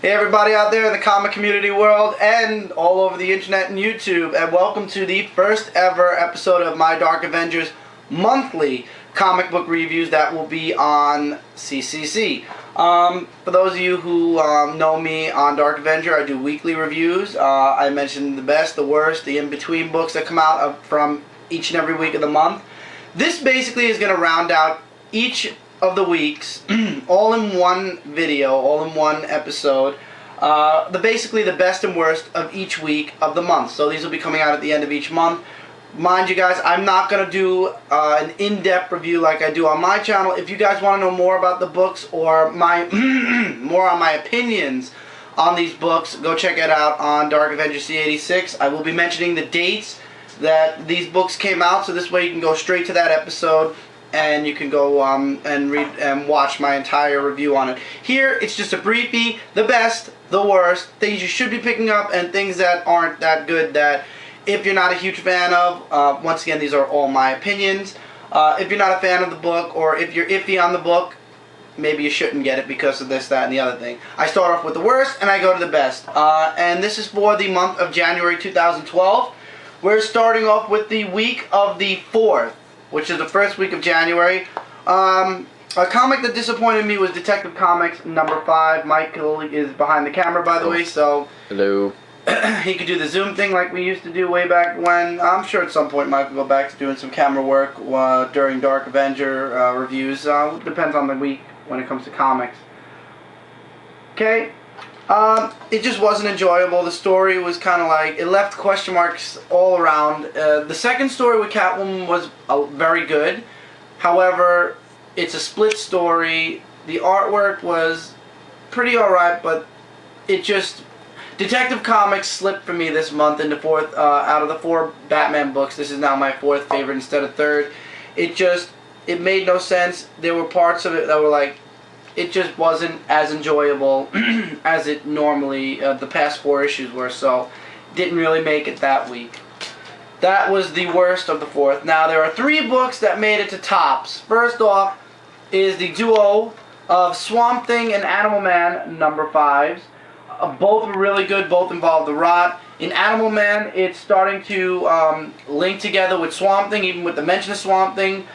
Hey everybody out there in the comic community world and all over the internet and YouTube, and welcome to the first ever episode of my Dark Avengers monthly comic book reviews that will be on CCC. For those of you who know me on Dark Avenger, I do weekly reviews. I mention the best, the worst, the in-between books that come out from each and every week of the month. This basically is going to round out each of the weeks, all in one video, all in one episode. Basically the best and worst of each week of the month. So these will be coming out at the end of each month. Mind you guys, I'm not going to do an in-depth review like I do on my channel. If you guys want to know more about the books or my more on my opinions on these books, go check it out on Dark Avengers C86. I will be mentioning the dates that these books came out, so this way you can go straight to that episode and you can go and read and watch my entire review on it. Here, it's just a briefie, the best, the worst, things you should be picking up, and things that aren't that good that if you're not a huge fan of. Once again, these are all my opinions. If you're not a fan of the book, or if you're iffy on the book, maybe you shouldn't get it because of this, that, and the other thing. I start off with the worst, and I go to the best. And this is for the month of January 2012. We're starting off with the week of the 4th. Which is the first week of January. A comic that disappointed me was Detective Comics number 5. Michael is behind the camera, by the way, so hello. He could do the Zoom thing like we used to do way back when. I'm sure at some point Mike will go back to doing some camera work during Dark Avenger reviews. Depends on the week when it comes to comics. Okay. It just wasn't enjoyable. The story was kind of like, it left question marks all around. The second story with Catwoman was very good. However, it's a split story. The artwork was pretty alright, but it just... Detective Comics slipped for me this month into 4th. Out of the 4 Batman books, this is now my 4th favorite instead of 3rd. It made no sense. There were parts of it that were like, it just wasn't as enjoyable as it normally, the past 4 issues were, so didn't really make it that week. That was the worst of the 4th. Now, there are 3 books that made it to tops. First off is the duo of Swamp Thing and Animal Man number 5s. Both were really good, both involved the Rot. In Animal Man, it's starting to link together with Swamp Thing, even with the mention of Swamp Thing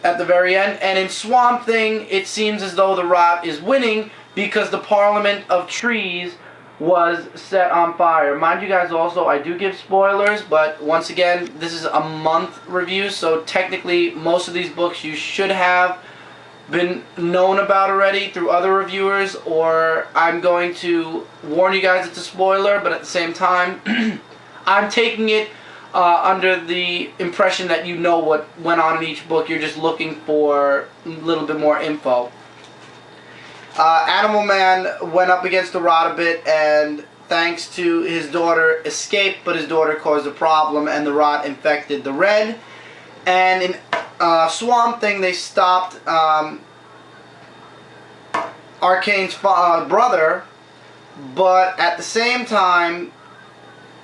at the very end. And in Swamp Thing, it seems as though the Rot is winning because the Parliament of Trees was set on fire. Mind you guys, also, I do give spoilers, but once again, this is a month review, so technically most of these books you should have been known about already through other reviewers, or I'm going to warn you guys it's a spoiler, but at the same time, I'm taking it under the impression that you know what went on in each book. You're just looking for a little bit more info. Animal Man went up against the Rot a bit, and thanks to his daughter, escaped, but his daughter caused a problem, and the Rot infected the Red. And in Swamp Thing, they stopped Arcane's brother, but at the same time,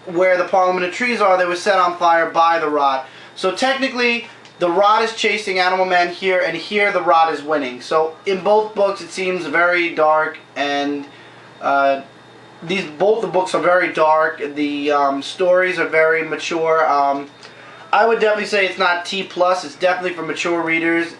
where the Parliament of Trees are, they were set on fire by the Rot. So technically, the Rot is chasing Animal Man here, and here the Rot is winning. So in both books, it seems very dark, and both the books are very dark. The stories are very mature. I would definitely say it's not T+. It's definitely for mature readers.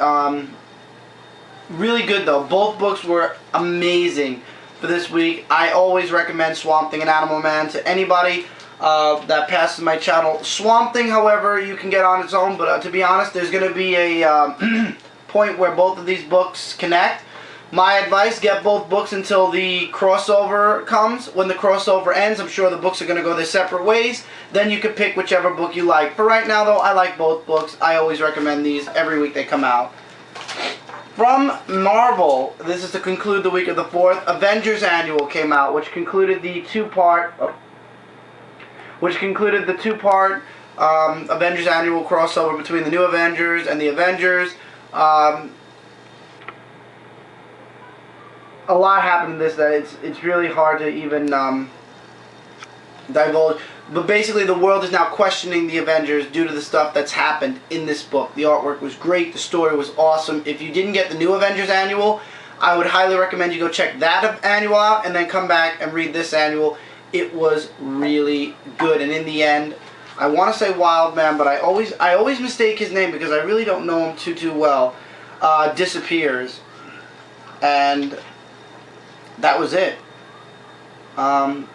Really good though. Both books were amazing for this week. I always recommend Swamp Thing and Animal Man to anybody that passes my channel. Swamp Thing, however, you can get on its own, but to be honest, there's going to be a point where both of these books connect. My advice, get both books until the crossover comes. When the crossover ends, I'm sure the books are going to go their separate ways. Then you can pick whichever book you like. For right now, though, I like both books. I always recommend these every week they come out. From Marvel, this is to conclude the week of the 4th, Avengers Annual came out, which concluded the two-part Avengers Annual crossover between the New Avengers and the Avengers. A lot happened in this that it's really hard to even divulge. But basically, the world is now questioning the Avengers due to the stuff that's happened in this book. The artwork was great. The story was awesome. If you didn't get the New Avengers Annual, I would highly recommend you go check that annual out and then come back and read this annual. It was really good, and in the end, I want to say Wildman, but I always mistake his name because I really don't know him too well. Disappears, and that was it.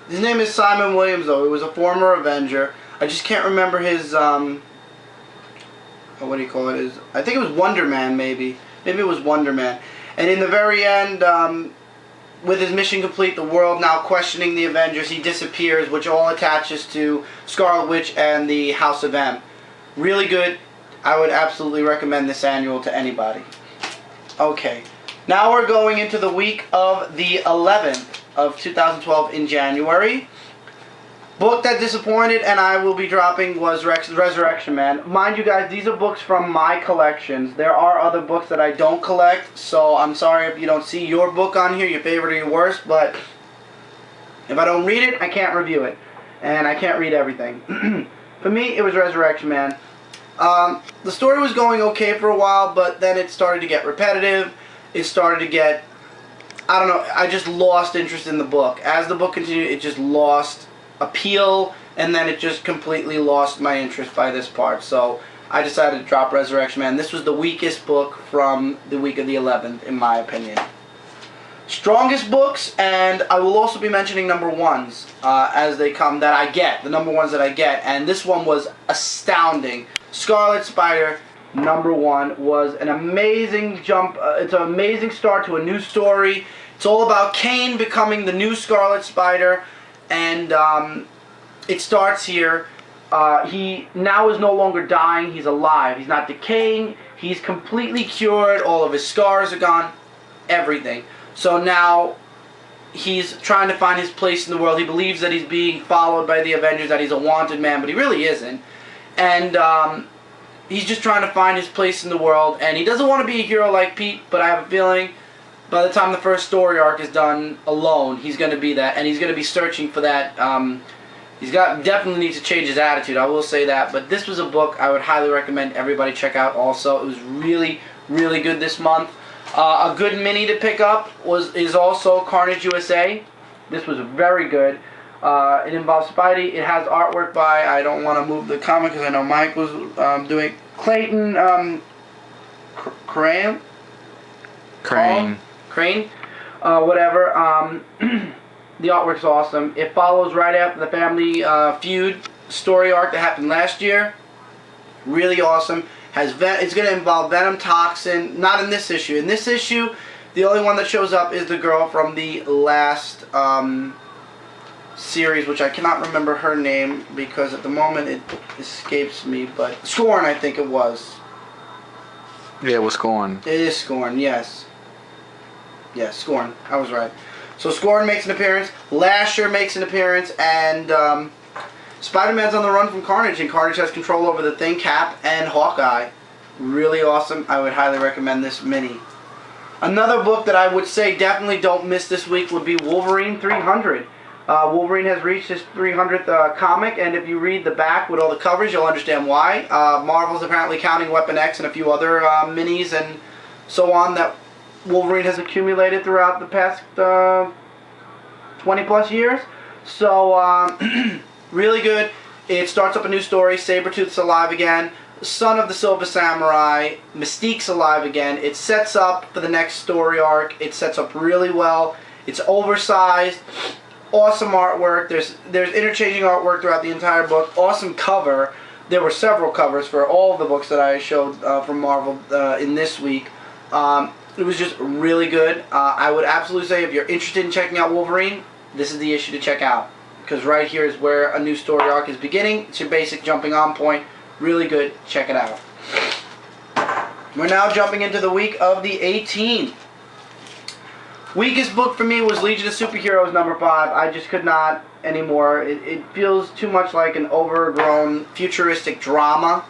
His name is Simon Williams, though. He was a former Avenger. I just can't remember his what do you call it? I think it was Wonder Man, maybe. Maybe it was Wonder Man. And in the very end, with his mission complete, the world now questioning the Avengers, he disappears, which all attaches to Scarlet Witch and the House of M. Really good. I would absolutely recommend this annual to anybody. Okay. Now we're going into the week of the 11th of 2012 in January. Book that disappointed and I will be dropping was Resurrection Man. Mind you guys, these are books from my collections. There are other books that I don't collect, so I'm sorry if you don't see your book on here, your favorite or your worst, but if I don't read it, I can't review it. And I can't read everything. For me, it was Resurrection Man. The story was going okay for a while, but then it started to get repetitive. It started to get, I don't know, I just lost interest in the book. As the book continued, it just lost appeal, and then it just completely lost my interest by this part. So I decided to drop Resurrection Man. This was the weakest book from the week of the 11th, in my opinion. Strongest books, and I will also be mentioning number ones as they come that I get, the number ones that I get, and this one was astounding. Scarlet Spider, number one, was an amazing jump. It's an amazing start to a new story. It's all about Kane becoming the new Scarlet Spider. And it starts here. He now is no longer dying. He's alive. He's not decaying. He's completely cured. All of his scars are gone. Everything. So now he's trying to find his place in the world. He believes that he's being followed by the Avengers, that he's a wanted man, but he really isn't. And he's just trying to find his place in the world. And he doesn't want to be a hero like Pete, but I have a feeling by the time the first story arc is done alone, he's going to be that, and he's going to be searching for that. He's definitely needs to change his attitude, I will say that. But this was a book I would highly recommend everybody check out also. It was really, really good this month. A good mini to pick up is also Carnage USA. This was very good. It involves Spidey. It has artwork by, I don't want to move the comic because I know Mike was doing, Clayton Crane. Whatever. The artwork's awesome. It follows right after the family feud story arc that happened last year. Really awesome. It's going to involve Venom, Toxin. Not in this issue. In this issue, the only one that shows up is the girl from the last series, which I cannot remember her name because at the moment it escapes me. But Scorn, I think it was. Yeah, it was Scorn. It is Scorn, yes. Yes, Scorn. I was right. So Scorn makes an appearance, Lasher makes an appearance, and Spider-Man's on the run from Carnage, and Carnage has control over the Thing, Cap, and Hawkeye. Really awesome. I would highly recommend this mini. Another book that I would say definitely don't miss this week would be Wolverine 300. Wolverine has reached his 300th comic, and if you read the back with all the covers, you'll understand why. Marvel's apparently counting Weapon X and a few other minis and so on that Wolverine has accumulated throughout the past 20 plus years. So really good. It starts up a new story. Sabretooth's alive again. Son of the Silver Samurai. Mystique's alive again. It sets up for the next story arc. It sets up really well. It's oversized. Awesome artwork. There's interchanging artwork throughout the entire book. Awesome cover. There were several covers for all of the books that I showed from Marvel in this week. It was just really good. I would absolutely say if you're interested in checking out Wolverine, this is the issue to check out. Because right here is where a new story arc is beginning. It's your basic jumping on point. Really good. Check it out. We're now jumping into the week of the 18th. Weakest book for me was Legion of Superheroes #5. I just could not anymore. It feels too much like an overgrown futuristic drama.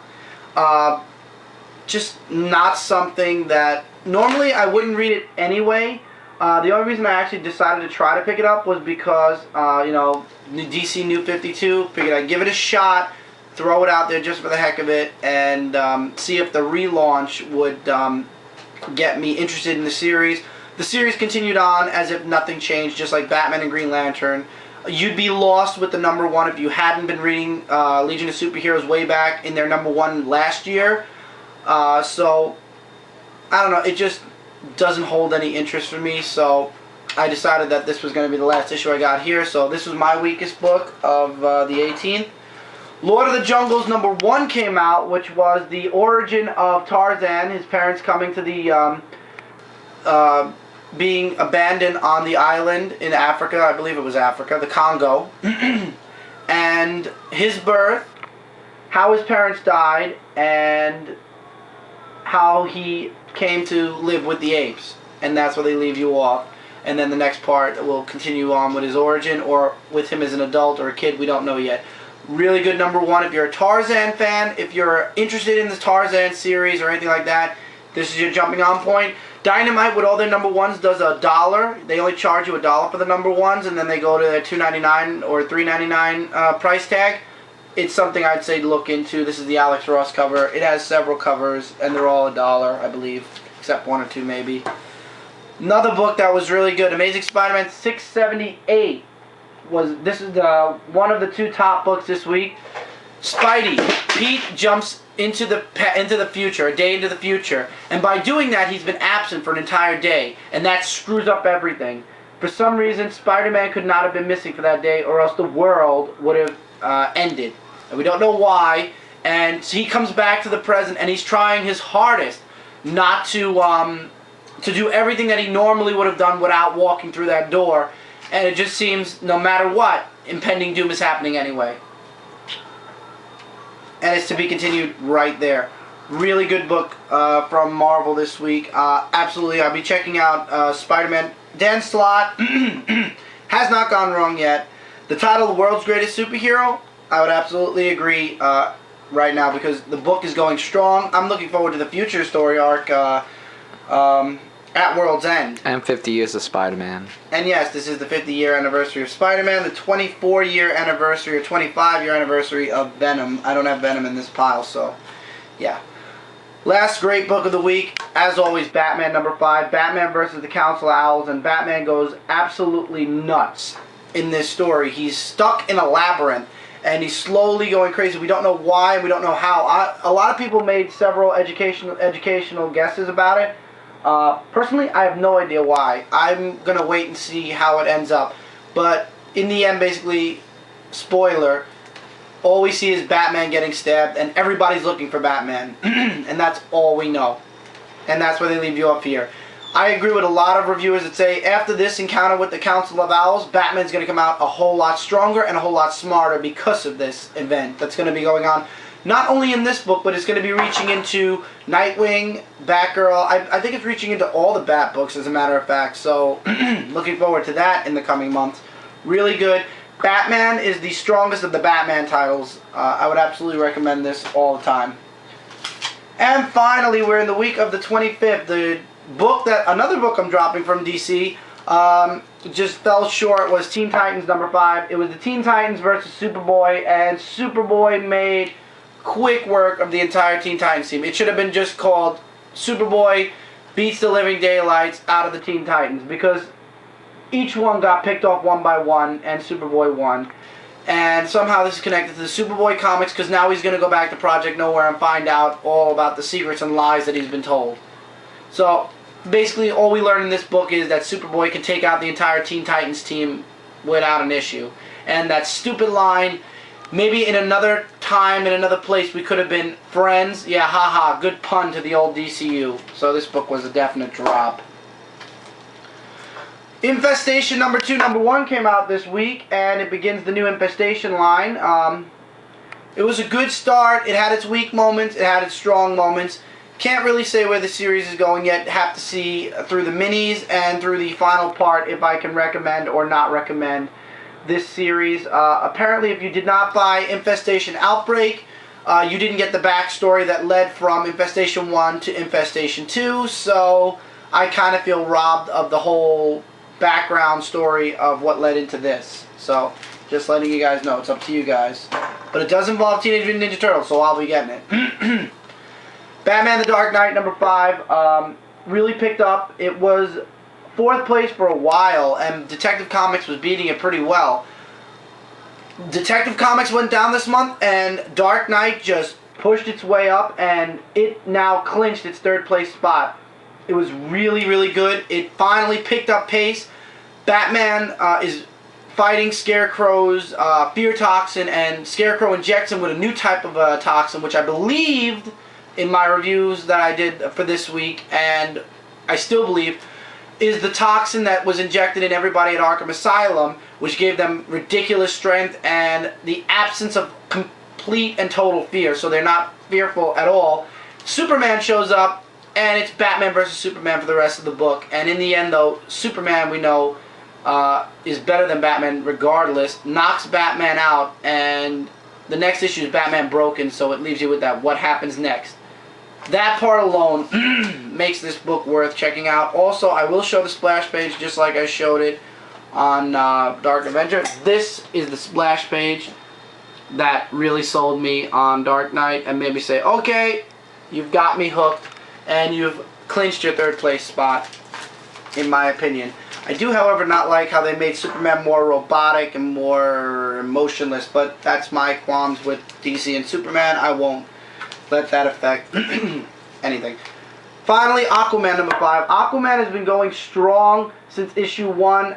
Just not something that normally I wouldn't read it anyway. The only reason I actually decided to try to pick it up was because you know, DC New 52. Figured I'd give it a shot, throw it out there just for the heck of it, and see if the relaunch would get me interested in the series. the series continued on as if nothing changed, just like Batman and Green Lantern. You'd be lost with the number one if you hadn't been reading Legion of Superheroes way back in their number one last year. So, I don't know, it just doesn't hold any interest for me, so I decided that this was going to be the last issue I got here. So this was my weakest book of the 18th. Lord of the Jungles number 1 came out, which was the origin of Tarzan, his parents coming to the, being abandoned on the island in Africa, I believe it was Africa, the Congo, and his birth, how his parents died, and how he came to live with the apes. And that's where they leave you off. And then the next part will continue on with his origin, or with him as an adult or a kid, we don't know yet. Really good number 1 if you're a Tarzan fan. If you're interested in the Tarzan series or anything like that, this is your jumping on point. Dynamite, with all their number 1s, does $1. They only charge you $1 for the number 1s, and then they go to their $2.99 or $3.99 price tag. It's something I'd say to look into. This is the Alex Ross cover. It has several covers, and they're all $1, I believe, except 1 or 2 maybe. Another book that was really good, Amazing Spider-Man 678. This is one of the 2 top books this week. Spidey, Pete jumps into the future, a day into the future, and by doing that, he's been absent for an entire day, and that screws up everything. For some reason, Spider-Man could not have been missing for that day, or else the world would have ended, and we don't know why. And he comes back to the present, and he's trying his hardest not to do everything that he normally would have done without walking through that door. And it just seems, no matter what, impending doom is happening anyway. And it's to be continued right there. Really good book from Marvel this week. Absolutely, I'll be checking out Spider-Man. Dan Slott has not gone wrong yet. The title, The World's Greatest Superhero, I would absolutely agree right now, because the book is going strong. I'm looking forward to the future story arc at World's End. And 50 years of Spider-Man. And yes, this is the 50-year anniversary of Spider-Man, the 24-year anniversary or 25-year anniversary of Venom. I don't have Venom in this pile, so yeah. Last great book of the week, as always, Batman number 5, Batman versus the Council of Owls, and Batman goes absolutely nuts in this story. He's stuck in a labyrinth, and he's slowly going crazy. We don't know why, we don't know how. A lot of people made several educational guesses about it. Personally, I have no idea why. I'm going to wait and see how it ends up. But in the end, basically, spoiler, all we see is Batman getting stabbed, and everybody's looking for Batman. And that's all we know. And that's where they leave you up here. I agree with a lot of reviewers that say after this encounter with the Council of Owls, Batman's going to come out a whole lot stronger and a whole lot smarter because of this event that's going to be going on. Not only in this book, but it's going to be reaching into Nightwing, Batgirl. I think it's reaching into all the Bat books, as a matter of fact. So, looking forward to that in the coming months. Really good. Batman is the strongest of the Batman titles. I would absolutely recommend this all the time. And finally, we're in the week of the 25th. Another book I'm dropping from DC, just fell short, was Teen Titans number 5. It was the Teen Titans versus Superboy, and Superboy made quick work of the entire Teen Titans team. It should have been just called Superboy beats the living daylights out of the Teen Titans, because each one got picked off one by one, and Superboy won. And somehow this is connected to the Superboy comics, because now he's going to go back to Project Nowhere and find out all about the secrets and lies that he's been told. So, basically, all we learn in this book is that Superboy can take out the entire Teen Titans team without an issue. And that stupid line, maybe in another time, in another place, we could have been friends. Yeah, haha, good pun to the old DCU. So this book was a definite drop. Infestation number 2, number 1 came out this week, and it begins the new Infestation line. It was a good start. It had its weak moments. It had its strong moments. Can't really say where the series is going yet. Have to see through the minis and through the final part if I can recommend or not recommend this series. Apparently, if you did not buy Infestation Outbreak, you didn't get the backstory that led from Infestation 1 to Infestation 2, so I kind of feel robbed of the whole background story of what led into this. So, just letting you guys know. It's up to you guys. But it does involve Teenage Mutant Ninja Turtles, so I'll be getting it. Batman the Dark Knight number 5 really picked up. It was 4th place for a while, and Detective Comics was beating it pretty well. Detective Comics went down this month, and Dark Knight just pushed its way up, and it now clinched its 3rd place spot. It was really, really good. It finally picked up pace. Batman is fighting Scarecrow's fear toxin, and Scarecrow injects him with a new type of toxin, which I believed in my reviews that I did for this week, and I still believe, is the toxin that was injected in everybody at Arkham Asylum, which gave them ridiculous strength and the absence of complete and total fear, so they're not fearful at all. Superman shows up, and it's Batman versus Superman for the rest of the book, and in the end, though, Superman, we know, is better than Batman regardless, knocks Batman out, and the next issue is Batman Broken, so it leaves you with that what happens next. That part alone makes this book worth checking out. Also, I will show the splash page just like I showed it on Dark Avenger. This is the splash page that really sold me on Dark Knight and made me say, okay, you've got me hooked, and you've clinched your 3rd place spot, in my opinion. I do, however, not like how they made Superman more robotic and more emotionless, but that's my qualms with DC and Superman. I won't let that affect anything. Finally, Aquaman number 5. Aquaman has been going strong since issue 1.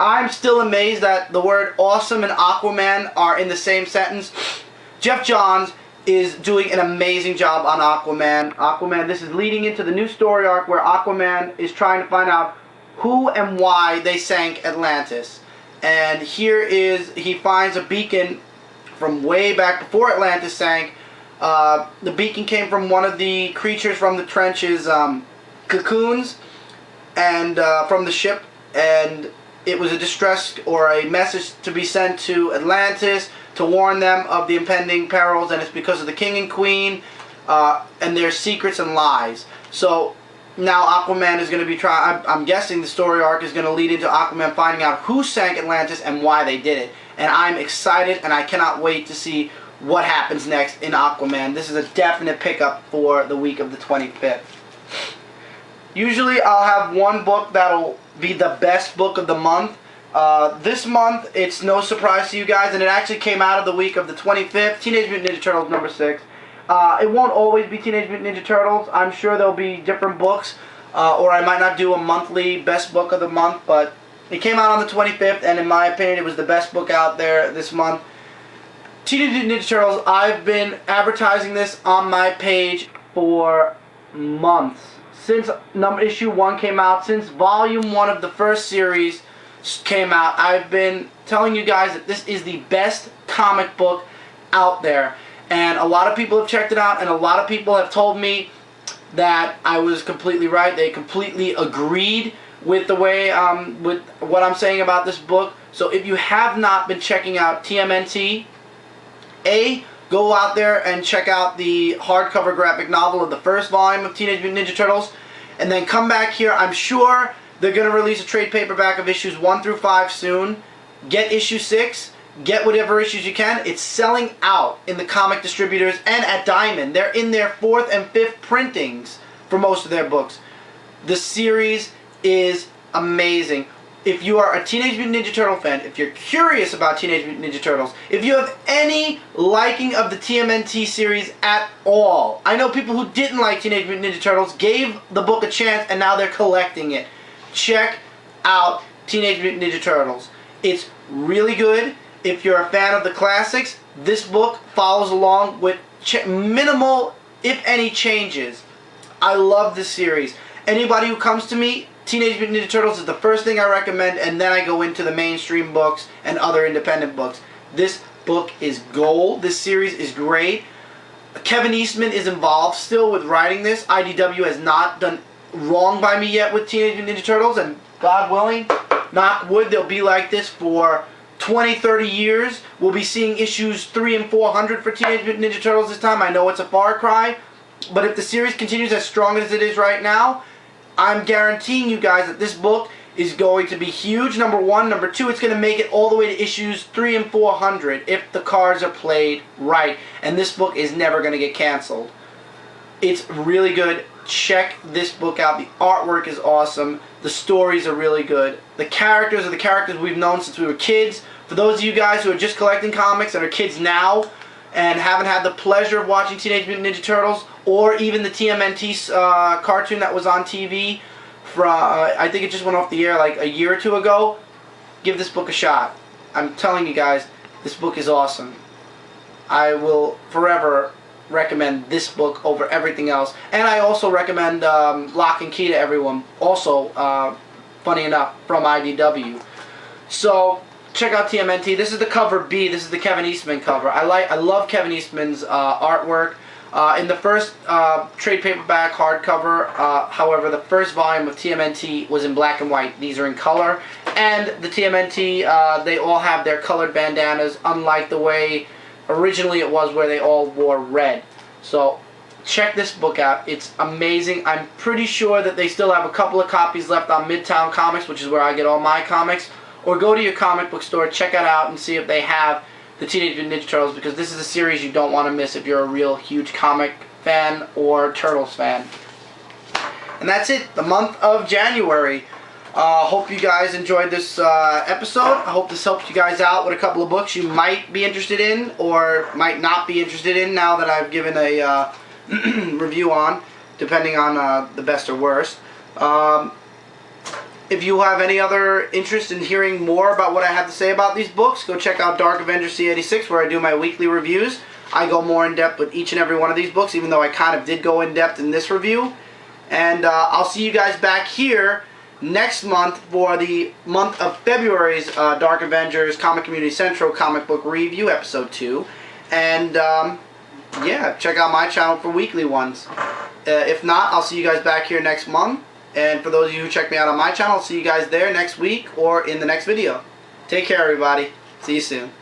I'm still amazed that the word awesome and Aquaman are in the same sentence. Jeff Johns is doing an amazing job on Aquaman. This is leading into the new story arc where Aquaman is trying to find out who and why they sank Atlantis. And here he finds a beacon from way back before Atlantis sank. The beacon came from one of the creatures from the trenches, cocoons, and from the ship, and it was a distress or a message to be sent to Atlantis to warn them of the impending perils, and it's because of the king and queen and their secrets and lies. So now Aquaman is going to be trying, I'm guessing the story arc is going to lead into Aquaman finding out who sank Atlantis and why they did it. And I'm excited, and I cannot wait to see what happens next in Aquaman. This is a definite pickup for the week of the 25th. Usually I'll have one book that'll be the best book of the month. This month, it's no surprise to you guys, and it actually came out of the week of the 25th, Teenage Mutant Ninja Turtles number 6. It won't always be Teenage Mutant Ninja Turtles. I'm sure there'll be different books, or I might not do a monthly best book of the month, but it came out on the 25th, and in my opinion, it was the best book out there this month. Teenage Mutant Ninja Turtles, I've been advertising this on my page for months. Since issue 1 came out, since volume 1 of the first series came out, I've been telling you guys that this is the best comic book out there. And a lot of people have checked it out, and a lot of people have told me that I was completely right. They completely agreed with the way, with what I'm saying about this book. So if you have not been checking out TMNT, go out there and check out the hardcover graphic novel of the first volume of Teenage Mutant Ninja Turtles, and then come back here. I'm sure they're going to release a trade paperback of issues 1 through 5 soon. Get issue 6. Get whatever issues you can. It's selling out in the comic distributors and at Diamond. They're in their 4th and 5th printings for most of their books. The series is amazing. If you are a Teenage Mutant Ninja Turtle fan, if you're curious about Teenage Mutant Ninja Turtles, if you have any liking of the TMNT series at all, I know people who didn't like Teenage Mutant Ninja Turtles gave the book a chance and now they're collecting it. Check out Teenage Mutant Ninja Turtles. It's really good. If you're a fan of the classics, this book follows along with minimal, if any, changes. I love this series. Anybody who comes to me, Teenage Mutant Ninja Turtles is the first thing I recommend, and then I go into the mainstream books and other independent books. This book is gold. This series is great. Kevin Eastman is involved still with writing this. IDW has not done wrong by me yet with Teenage Mutant Ninja Turtles, and God willing, knock wood, they'll be like this for 20, 30 years. We'll be seeing issues 3 and 400 for Teenage Mutant Ninja Turtles this time. I know it's a far cry, but if the series continues as strong as it is right now, I'm guaranteeing you guys that this book is going to be huge, number 1. Number 2, it's going to make it all the way to issues 3 and 400 if the cards are played right. And this book is never going to get canceled. It's really good. check this book out. The artwork is awesome. The stories are really good. The characters are the characters we've known since we were kids. For those of you guys who are just collecting comics and are kids now and haven't had the pleasure of watching Teenage Mutant Ninja Turtles or even the TMNT cartoon that was on TV, I think it just went off the air like a year or two ago, give this book a shot. I'm telling you guys, this book is awesome. I will forever recommend this book over everything else. And I also recommend Lock and Key to everyone. Also, funny enough, from IDW. So, check out TMNT. This is the cover B. This is the Kevin Eastman cover. I love Kevin Eastman's artwork. In the first trade paperback hardcover, however, the first volume of TMNT was in black and white. These are in color. And the TMNT, they all have their colored bandanas, unlike the way originally it was where they all wore red. So check this book out. It's amazing. I'm pretty sure that they still have a couple of copies left on Midtown Comics, which is where I get all my comics. Or go to your comic book store, check it out, and see if they have the Teenage Mutant Ninja Turtles, because this is a series you don't want to miss if you're a real huge comic fan or Turtles fan. And that's it, the month of January. Hope you guys enjoyed this episode. I hope this helped you guys out with a couple of books you might be interested in or might not be interested in now that I've given a review on, depending on the best or worst. If you have any other interest in hearing more about what I have to say about these books, go check out Dark Avengers C86, where I do my weekly reviews. I go more in depth with each and every one of these books, even though I kind of did go in depth in this review. And I'll see you guys back here next month for the month of February's Dark Avengers Comic Community Central comic book review, episode 2. And yeah, check out my channel for weekly ones. If not, I'll see you guys back here next month. And for those of you who check me out on my channel, I'll see you guys there next week or in the next video. Take care, everybody. See you soon.